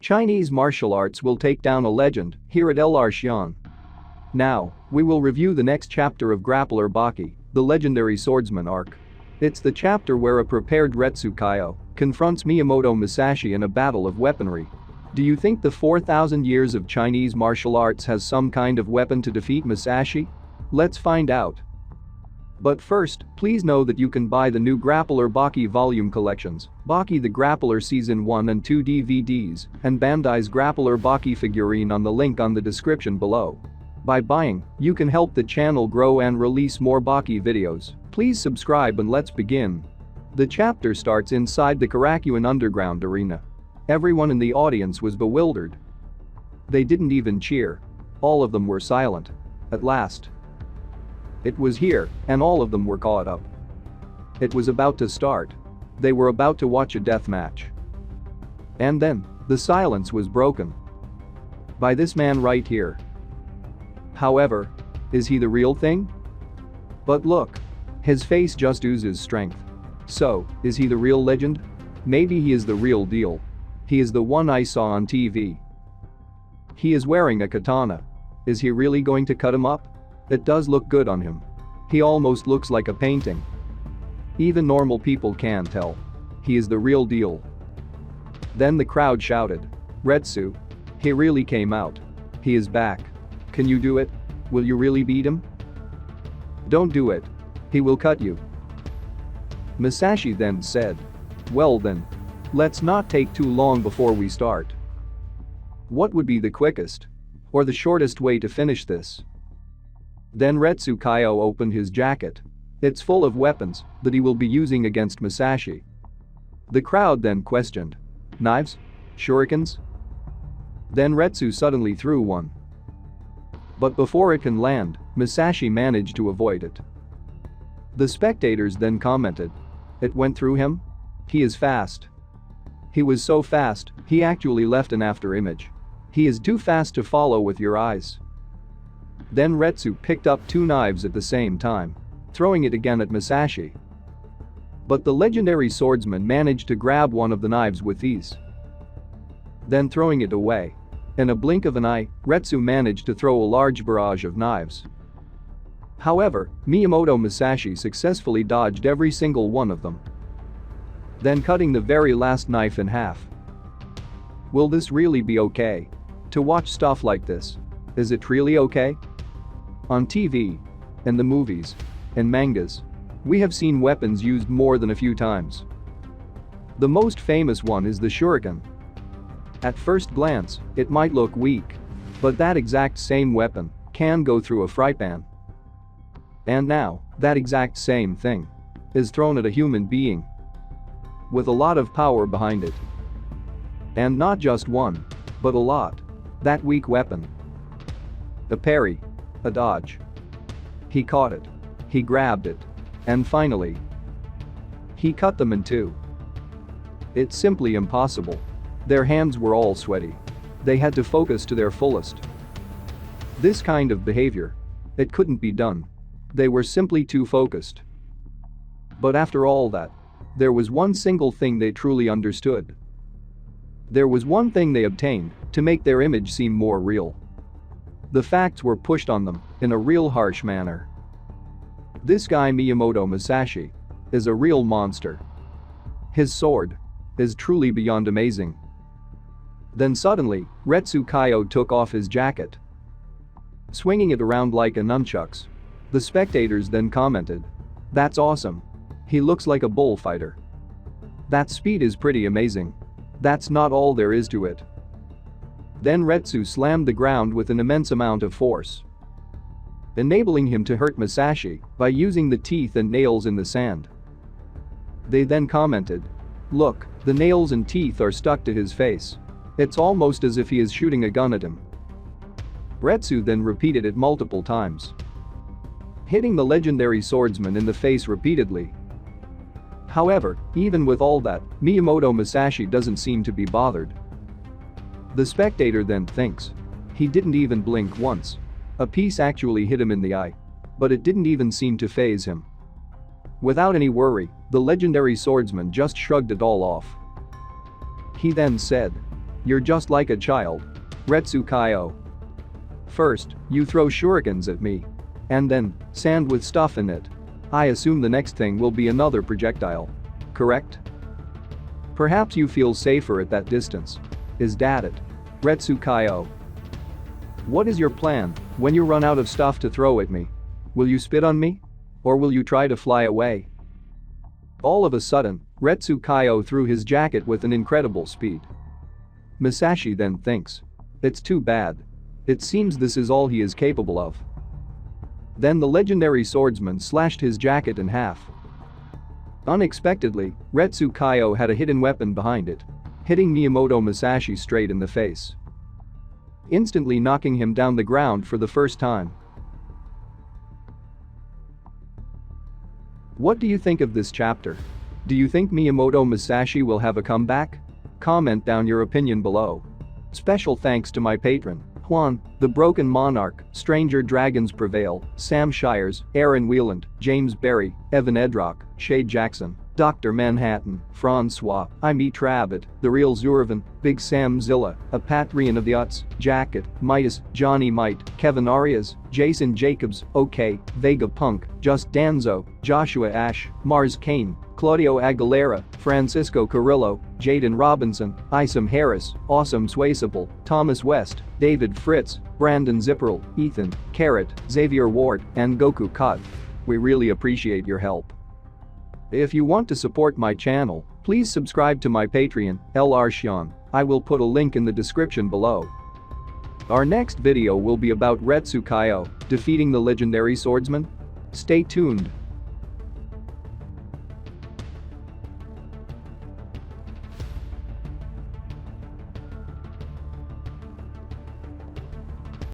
Chinese martial arts will take down a legend here at LR Shion. Now, we will review the next chapter of Grappler Baki, the legendary swordsman arc. It's the chapter where a prepared Retsu Kaioh confronts Miyamoto Musashi in a battle of weaponry. Do you think the 4,000 years of Chinese martial arts has some kind of weapon to defeat Musashi? Let's find out. But first, please know that you can buy the new Grappler Baki volume collections, Baki the Grappler Season 1 and 2 DVDs, and Bandai's Grappler Baki figurine on the link on the description below. By buying, you can help the channel grow and release more Baki videos. Please subscribe and let's begin. The chapter starts inside the Karakuan underground arena. Everyone in the audience was bewildered. They didn't even cheer. All of them were silent. At last. It was here, and all of them were caught up. It was about to start. They were about to watch a death match. And then, the silence was broken. By this man right here. However, is he the real thing? But look. His face just oozes strength. So, is he the real legend? Maybe he is the real deal. He is the one I saw on TV. He is wearing a katana. Is he really going to cut him up? It does look good on him. He almost looks like a painting. Even normal people can tell. He is the real deal. Then the crowd shouted. Retsu. He really came out. He is back. Can you do it? Will you really beat him? Don't do it. He will cut you. Musashi then said. Well then. Let's not take too long before we start. What would be the quickest or the shortest way to finish this? Then Retsu Kaioh opened his jacket. It's full of weapons that he will be using against Musashi. The crowd then questioned. Knives? Shurikens? Then Retsu suddenly threw one. But before it can land, Musashi managed to avoid it. The spectators then commented. It went through him? He is fast. He was so fast, he actually left an after image. He is too fast to follow with your eyes. Then Retsu picked up two knives at the same time, throwing it again at Musashi. But the legendary swordsman managed to grab one of the knives with ease. Then throwing it away. In a blink of an eye, Retsu managed to throw a large barrage of knives. However, Miyamoto Musashi successfully dodged every single one of them. Then cutting the very last knife in half. Will this really be okay? To watch stuff like this? Is it really okay? On TV, in the movies, in mangas, we have seen weapons used more than a few times. The most famous one is the shuriken. At first glance, it might look weak, but that exact same weapon can go through a fry pan. And now, that exact same thing is thrown at a human being with a lot of power behind it. And not just one, but a lot. That weak weapon. A parry. A dodge. He caught it. He grabbed it. And finally, he cut them in two. It's simply impossible. Their hands were all sweaty. They had to focus to their fullest. This kind of behavior, it couldn't be done. They were simply too focused. But after all that, there was one single thing they truly understood. There was one thing they obtained to make their image seem more real. The facts were pushed on them in a real harsh manner. This guy Miyamoto Musashi is a real monster. His sword is truly beyond amazing. Then suddenly, Retsu Kaioh took off his jacket, swinging it around like a nunchucks. The spectators then commented. That's awesome. He looks like a bullfighter. That speed is pretty amazing. That's not all there is to it. Then Retsu slammed the ground with an immense amount of force, enabling him to hurt Musashi by using the teeth and nails in the sand. They then commented. Look, the nails and teeth are stuck to his face. It's almost as if he is shooting a gun at him. Retsu then repeated it multiple times, hitting the legendary swordsman in the face repeatedly. However, even with all that, Miyamoto Musashi doesn't seem to be bothered. The spectator then thinks. He didn't even blink once. A piece actually hit him in the eye. But it didn't even seem to faze him. Without any worry, the legendary swordsman just shrugged it all off. He then said, You're just like a child. Retsu Kaioh. First, you throw shurikens at me. And then, sand with stuff in it. I assume the next thing will be another projectile. Correct? Perhaps you feel safer at that distance. Is that it? Retsu Kaioh. What is your plan when you run out of stuff to throw at me? Will you spit on me? Or will you try to fly away? All of a sudden, Retsu Kaioh threw his jacket with an incredible speed. Musashi then thinks. It's too bad. It seems this is all he is capable of. Then the legendary swordsman slashed his jacket in half. Unexpectedly, Retsu Kaioh had a hidden weapon behind it, hitting Miyamoto Musashi straight in the face, instantly knocking him down the ground for the first time. What do you think of this chapter? Do you think Miyamoto Musashi will have a comeback? Comment down your opinion below. Special thanks to my patron, Juan, The Broken Monarch, Stranger Dragons Prevail, Sam Shires, Aaron Wieland, James Berry, Evan Edrock, Shade Jackson, Dr. Manhattan, Francois, I Meet Rabbit, The Real Zurvan, Big Sam Zilla, A Patreon of the Uts, Jacket, Midas, Johnny Might, Kevin Arias, Jason Jacobs, OK, Vega Punk, Just Danzo, Joshua Ash, Mars Kane, Claudio Aguilera, Francisco Carrillo, Jaden Robinson, Isam Harris, Awesome Swaysible, Thomas West, David Fritz, Brandon Zipperl, Ethan, Carrot, Xavier Ward, and Goku Cut. We really appreciate your help. If you want to support my channel, please subscribe to my Patreon, LR Shion. I will put a link in the description below. Our next video will be about Retsu Kaioh defeating the legendary swordsman. Stay tuned.